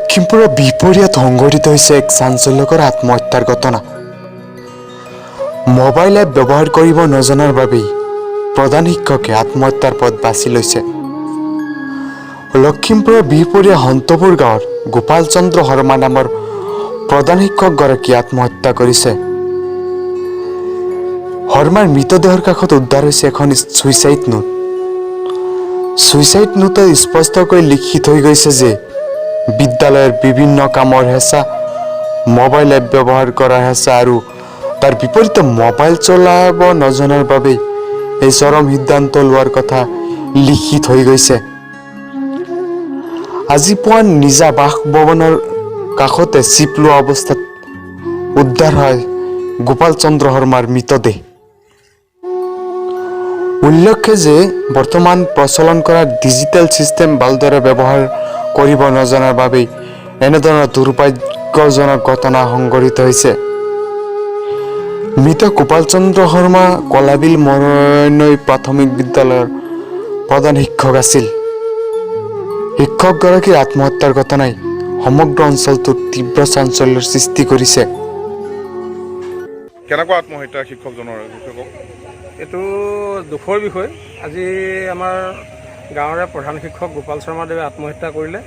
লখিমপুৰৰ বিপৰীত সংঘটিত হৈছে এক চাঞ্চল্যকৰ আত্মহত্যাৰ ঘটনা। মোবাইল এপ ব্যৱহাৰ কৰিব নজনাৰ বাবেই প্ৰধান শিক্ষকে আত্মহত্যাৰ পথ বাছি লৈছে। লখিমপুৰৰ বিপৰীয়া হন্তপুৰ গাঁৱৰ গোপাল চন্দ্ৰ শৰ্মা নামৰ প্ৰধান শিক্ষকগৰাকী আত্মহত্যা কৰিছে। শৰ্মাৰ মৃতদেহৰ কাষত উদ্ধাৰ হৈছে এখন ছুইচাইড নোট। ছুইচাইড নোটত স্পষ্টকৈ লিখি থৈ গৈছে যে বিদ্যালয়ৰ বিভিন্ন কামৰ হেঁচা, মোবাইল এপ ব্যৱহাৰ কৰাৰ হেঁচা আৰু তাৰ বিপৰীতে মোবাইল চলাব নজনাৰ বাবেই এই চৰম সিদ্ধান্ত লোৱাৰ কথা লিখি থৈ গৈছে। আজি পুৱা নিজা বাসভৱনৰ কাষতে চিপ লোৱা অৱস্থাত উদ্ধাৰ হয় গোপাল চন্দ্ৰ শৰ্মাৰ মৃতদেহ। উল্লেখ্য যে বৰ্তমান প্ৰচলন কৰা ডিজিটেল ছিষ্টেম ভালদৰে ব্যৱহাৰ কৰিব নজনাৰ বাবেই এনেধৰণৰ দুৰ্ভাগ্যজনক ঘটনা সংঘটিত হৈছে। মৃত গোপাল চন্দ্ৰ শৰ্মা কলাবিল মৰনৈ প্ৰাথমিক বিদ্যালয়ৰ প্ৰধান শিক্ষক আছিল। শিক্ষকগৰাকীৰ আত্মহত্যাৰ ঘটনাই সমগ্ৰ অঞ্চলটোত তীব্ৰ চাঞ্চল্যৰ সৃষ্টি কৰিছে। কেনেকুৱা আত্মহত্যা শিক্ষকজনৰ? এইটো দুখৰ বিষয়। আজি আমাৰ গাঁৱৰে প্ৰধান শিক্ষক গোপাল শৰ্মাদেৱে আত্মহত্যা কৰিলে।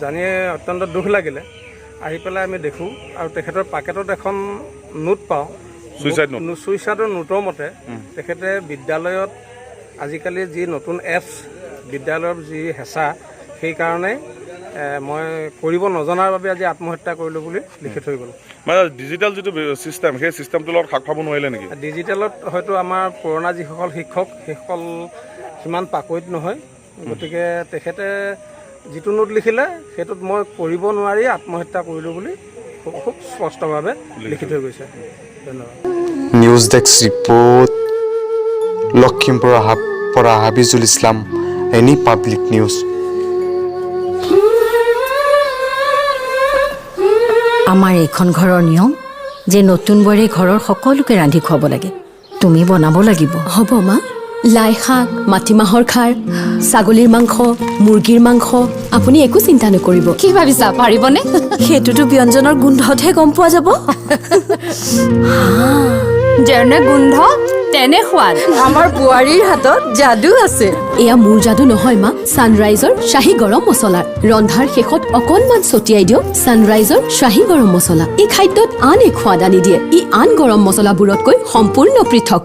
জানিয়ে অত্যন্ত দুখ লাগিলে। আহি পেলাই আমি দেখোঁ আৰু তেখেতৰ পাকেটত এখন নোট পাওঁ। ছুইচাইডৰ নোটৰ মতে তেখেতে বিদ্যালয়ত আজিকালি যি নতুন এপছ, বিদ্যালয়ৰ যি হেঁচা, সেইকাৰণে মই কৰিব নজনাৰ বাবে আজি আত্মহত্যা কৰিলোঁ বুলি লিখি থৈ গ'ল। মানে ডিজিটেল যিটো ছিষ্টেম, সেই ছিষ্টেমটোৰ লগত খাপ খাব নোৱাৰিলে নেকি? ডিজিটেলত হয়তো আমাৰ পুৰণা যিসকল শিক্ষক, সেইসকল সিমান পাকৈত নহয়। গতিকে তেখেতে যিটো নোট লিখিলে সেইটোত মই কৰিব নোৱাৰি আত্মহত্যা কৰিলোঁ বুলি খুব স্পষ্টভাৱে লিখি থৈ গৈছে। ধন্যবাদ। নিউজ ডেস্ক ৰিপৰ্ট, লখিমপুৰৰ পৰা Habijul Islam, any public news. আমাৰ এইখন ঘৰৰ নিয়ম যে নতুন বোৱাৰী ঘৰৰ সকলোকে ৰান্ধি খুৱাব লাগে। তুমি বনাব লাগিব। হ'ব মা। লাই শাক, মাটিমাহৰ খাৰ, ছাগলীৰ মাংস, মুৰ্গীৰ মাংস, আপুনি একো চিন্তা নকৰিব। কি ভাবিছা, পাৰিবনে? সেইটোতো ব্যঞ্জনৰ গোন্ধতহে গম পোৱা যাব। যেনে গোন্ধ তেনে সোৱাদ। আমাৰ বোৱাৰীৰ হাতত যাদু আছে। এয়া মোৰ যাদু নহয় মা, ছানৰাইজৰ শ্বাহী গৰম মছলাৰ। ৰন্ধাৰ শেষত অকণমান ছটিয়াই দিয়ক ছানৰাইজৰ শ্বাহী গৰম মছলা। এই খাদ্যত আন এক সোৱাদ আনি দিয়ে। ই আন গৰম মছলাবোৰতকৈ সম্পূৰ্ণ পৃথক।